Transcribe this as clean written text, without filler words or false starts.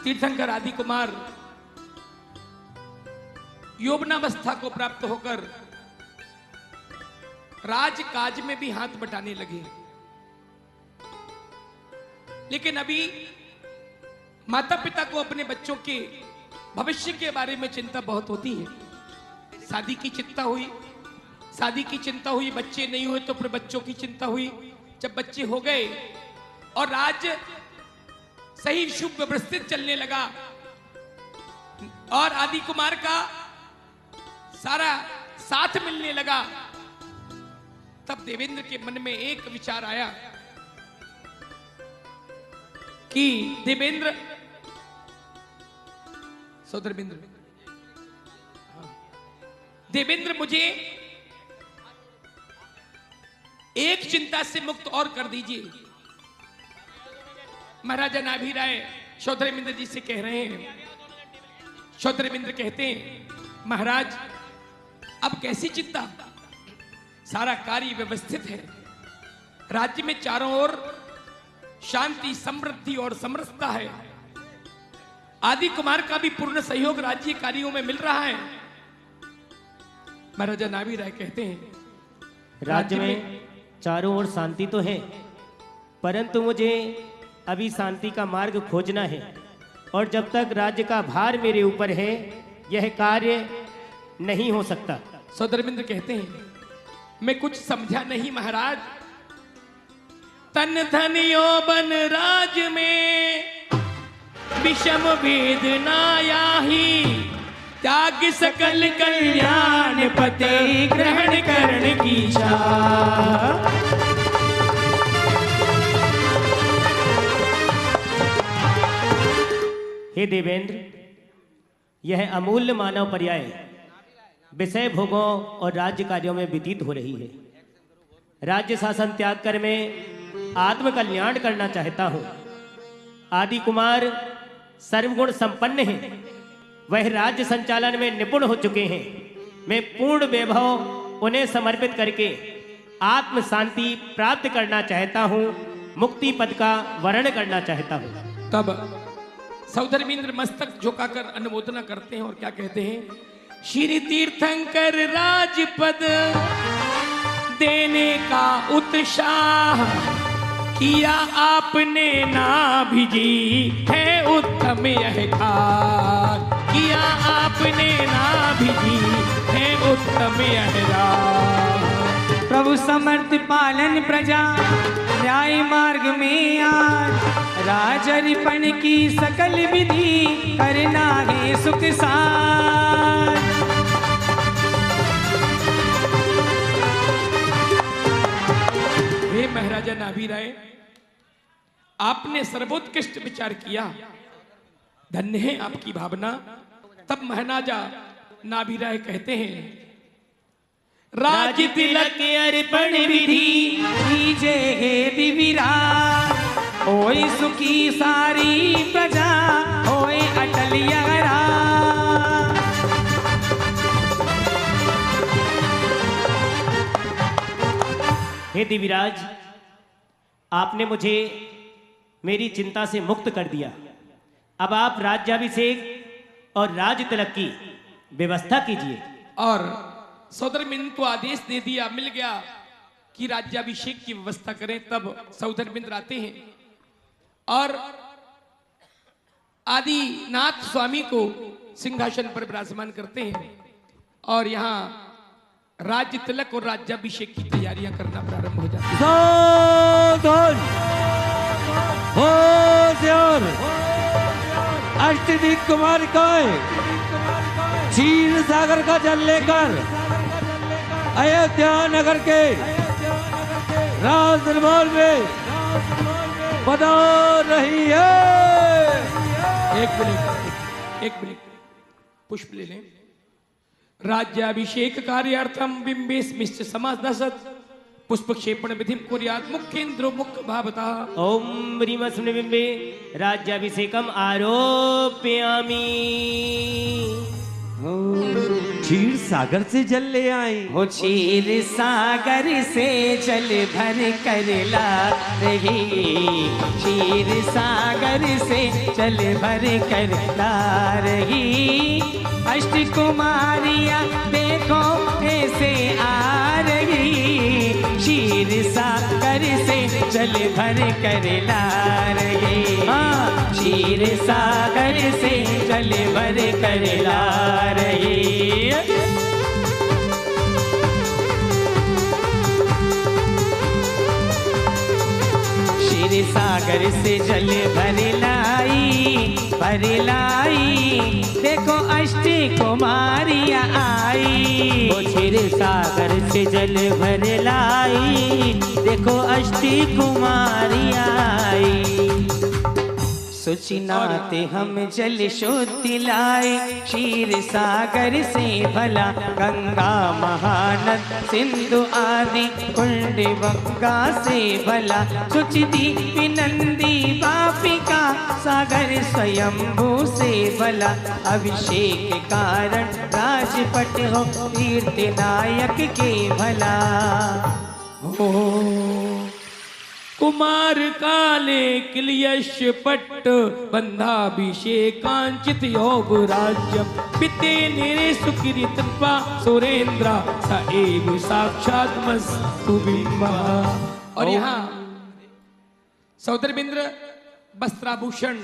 तीर्थंकर आदि कुमार यौवनावस्था को प्राप्त होकर राजकाज में भी हाथ बटाने लगे। लेकिन अभी माता पिता को अपने बच्चों के भविष्य के बारे में चिंता बहुत होती है। शादी की चिंता हुई, बच्चे नहीं हुए तो फिर बच्चों की चिंता हुई। जब बच्चे हो गए और राज्य सही शुभ व्यवस्थित चलने लगा और आदि कुमार का सारा साथ मिलने लगा, तब देवेंद्र के मन में एक विचार आया कि देवेंद्र मुझे एक चिंता से मुक्त और कर दीजिए। महाराजा नाभि राय शौधर्मेंद्र जी से कह रहे हैं। शौधर्मेंद्र कहते हैं, महाराज अब कैसी चिंता, सारा कार्य व्यवस्थित है। राज्य में चारों ओर शांति, समृद्धि और समरसता है। आदि कुमार का भी पूर्ण सहयोग राज्य कार्यों में मिल रहा है। महाराजा नाभि राय कहते हैं, राज्य में चारों ओर शांति तो है, परंतु मुझे अभी शांति का मार्ग खोजना है, और जब तक राज्य का भार मेरे ऊपर है यह कार्य नहीं हो सकता। सौधर्मेंद्र कहते हैं, मैं कुछ समझा नहीं महाराज। तन धन यौवन राज में विषम भेद ना याही, त्याग सकल कल्याण पते ग्रहण करण की चाह। हे देवेंद्र, यह अमूल्य मानव पर्याय विषय भोगों और राज्य कार्यों में व्यतीत हो रही है। राज्य शासन त्याग कर मैं आत्म कल्याण करना चाहता हूं। आदि कुमार सर्वगुण संपन्न हैं, वह राज्य संचालन में निपुण हो चुके हैं। मैं पूर्ण वैभव उन्हें समर्पित करके आत्म शांति प्राप्त करना चाहता हूं, मुक्ति पद का वर्ण करना चाहता हूं। तब सौधर्मेंद्र मस्तक झुकाकर अनुमोदना करते हैं और क्या कहते हैं, श्री तीर्थंकर राजपद देने का उत्साह किया आपने नाभिजी, है उत्तम यह कार्य। किया आपने नाभिजी, है उत्तम यह राह। प्रभु समर्थ पालन प्रजा न्याय मार्ग में आज, राजरिपण की सकल विधि करना है सुख सार। हे महाराजा नाभि राय, आपने सर्वोत्कृष्ट विचार किया, धन्य है आपकी भावना। तब महाराजा नाभि राय कहते हैं, राज तिलक अर्पण विधि कीजे हे दिविराज, होय सुखी सारी प्रजा, होय अटल यगरा। हे दिविराज, आपने मुझे मेरी चिंता से मुक्त कर दिया। अब आप राज्याभिषेक और राज तिलक की व्यवस्था कीजिए। और सौधर्मेंद्र को आदेश दे दिया, मिल गया कि राज्याभिषेक की व्यवस्था करें। तब सौधर्मेंद्र आते हैं और आदिनाथ स्वामी को सिंहासन पर विराजमान करते हैं और यहाँ राज्य तिलक और राज्याभिषेक की तैयारियां करना प्रारंभ हो जाती है। अष्टदिक कुमार का क्षीर सागर का जल लेकर अयोध्या नगर के राज दरबार में पधार रही है। एक मिनट पुष्प ले लें। राज्याभिषेक कार्यार्थम बिंबेस्मिश्च समादसत् पुष्पक्षेपण विधिं कुर्यात् मुख्येन्द्रो मुख्य भावता। ओम ह्रीमस्मिन् बिंबे राज्याभिषेकम आरोपयामि। क्षीर सागर से जल ले आए। वो क्षीर सागर से जल भर कर ला रही, क्षीर सागर से जल भर कर ला रही। अष्ट कुमारियाँ देखो ऐसे आ रही, क्षीर सागर से जल भर कर ला रही। हाँ, क्षीर सागर से जल भर कर ला रही। क्षीर सागर से जल भर लाई, देखो अष्टी कुमारियाँ आई। वो क्षीर सागर से जल भर लाई, देखो अष्टी कुमारियाँ आई। सुचिनाते हम जल शुद्धि लाए, क्षीर सागर से भला गंगा महानद सिंधु आदि कुंड गंगा से भला। सुचिति विनंदी वापिका सागर स्वयंभू से भला। अभिषेक कारण राजपट हो तीर्थ नायक के भला। कुमार काले किलियश पट्ट बंधाभिषेकांचित योग राज्य पिते निरे सुकृतपा सुरेंद्र स एव साक्षात मस्तु बिंबा। और यहाँ सौदरबिंद्र वस्त्राभूषण